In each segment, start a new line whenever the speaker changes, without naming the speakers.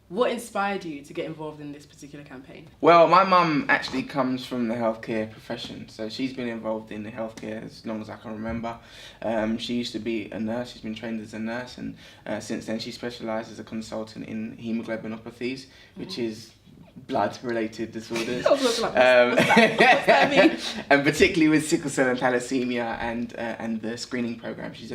What inspired you to get involved in this particular campaign?
Well, my mum actually comes from the healthcare profession, so she's been involved in the healthcare as long as I can remember. She used to be a nurse, she's been trained as a nurse, and since then she specialised as a consultant in haemoglobinopathies, which is blood-related disorders.
What's that mean?
And particularly with sickle cell and thalassemia and the screening program, she's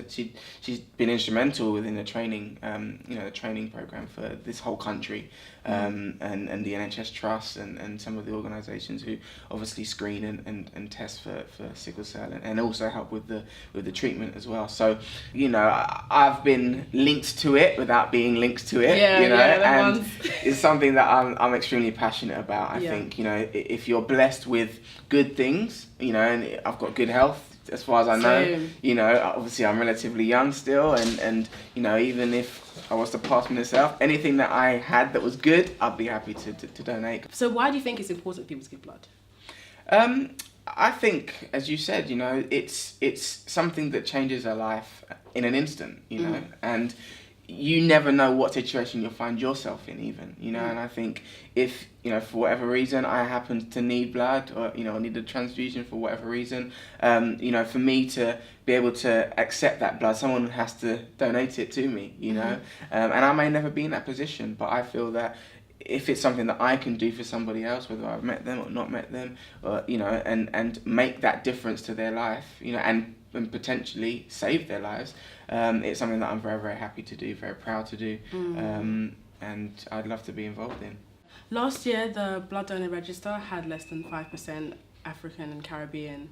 been instrumental within the training, the training program for this whole country, and the NHS Trust and some of the organisations who obviously screen and test for sickle cell and also help with the treatment as well. So I've been linked to it without being linked to it. And it's something that I'm extremely passionate about. I think if you're blessed with good things, and I've got good health as far as I know. Obviously I'm relatively young still, and even if I was to pass myself, anything that I had that was good, I'd be happy to donate.
So why do you think it's important for people to give blood?
I think, as you said, it's something that changes a life in an instant, and you never know what situation you'll find yourself in even, and I think if, for whatever reason I happen to need blood or, need a transfusion for whatever reason, for me to be able to accept that blood, someone has to donate it to me, and I may never be in that position, but I feel that if it's something that I can do for somebody else, whether I've met them or not met them, or, and make that difference to their life, and potentially save their lives, it's something that I'm very, very happy to do, very proud to do, and I'd love to be involved in.
Last year, the blood donor register had less than 5% African and Caribbean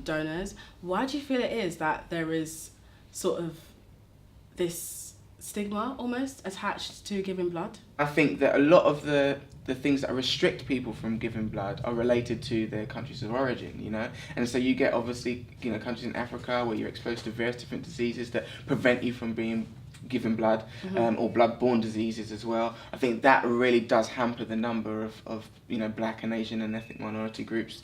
donors. Why do you feel it is that there is sort of this stigma almost attached to giving blood?
I think that a lot of the things that restrict people from giving blood are related to their countries of origin, and so you get obviously countries in Africa where you're exposed to various different diseases that prevent you from being given blood, or blood-borne diseases as well. I think that really does hamper the number of Black and Asian and ethnic minority groups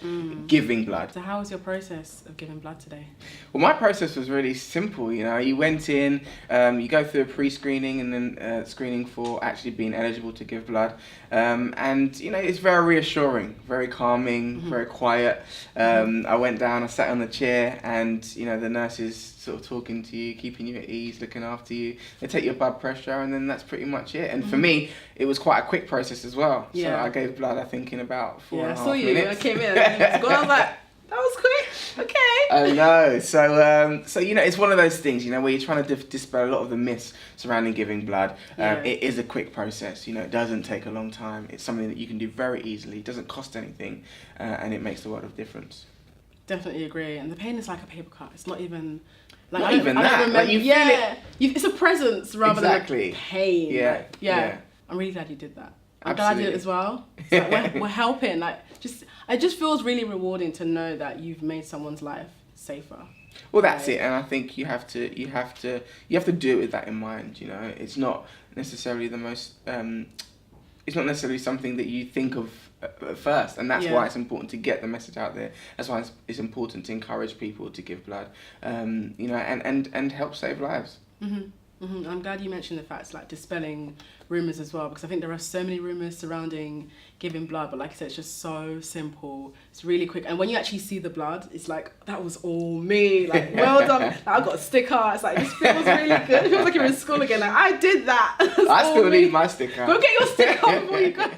giving blood.
So how was your process of giving blood today?
Well, my process was really simple. You went in, you go through a pre-screening and then screening for actually being eligible to give blood, and it's very reassuring, very calming, very quiet. I went down, I sat on the chair, and the nurses sort of talking to you, keeping you at ease, looking after you. They take your blood pressure, and then that's pretty much it. And for me, it was quite a quick process as well. So I gave blood, I think, in about 4.5 minutes.
I saw you when I came in. I was like, that was quick. Okay.
I know. So it's one of those things, where you're trying to dispel a lot of the myths surrounding giving blood. It is a quick process. It doesn't take a long time. It's something that you can do very easily. It doesn't cost anything, and it makes a lot of difference.
Definitely agree. And the pain is like a paper cut. It's not even...
Not even that. Like you feel it.
It's a presence rather than a pain.
Yeah.
I'm really glad you did that.
I'm
glad I did it as well. Like we're helping. It just feels really rewarding to know that you've made someone's life safer.
Well, that's it, and I think you have to do it with that in mind. It's not necessarily the most. It's not necessarily something that you think of at first, and that's why it's important to get the message out there. That's why it's important to encourage people to give blood, and help save lives.
I'm glad you mentioned the fact, like dispelling rumours as well, because I think there are so many rumours surrounding giving blood, but like I said, it's just so simple. It's really quick, and when you actually see the blood, it's like, that was all me. Like, well done. Like, I got a sticker. It's like, it just feels really good. It feels like you're in school again. Like, I did that.
I still need my sticker.
Go get your sticker before you go.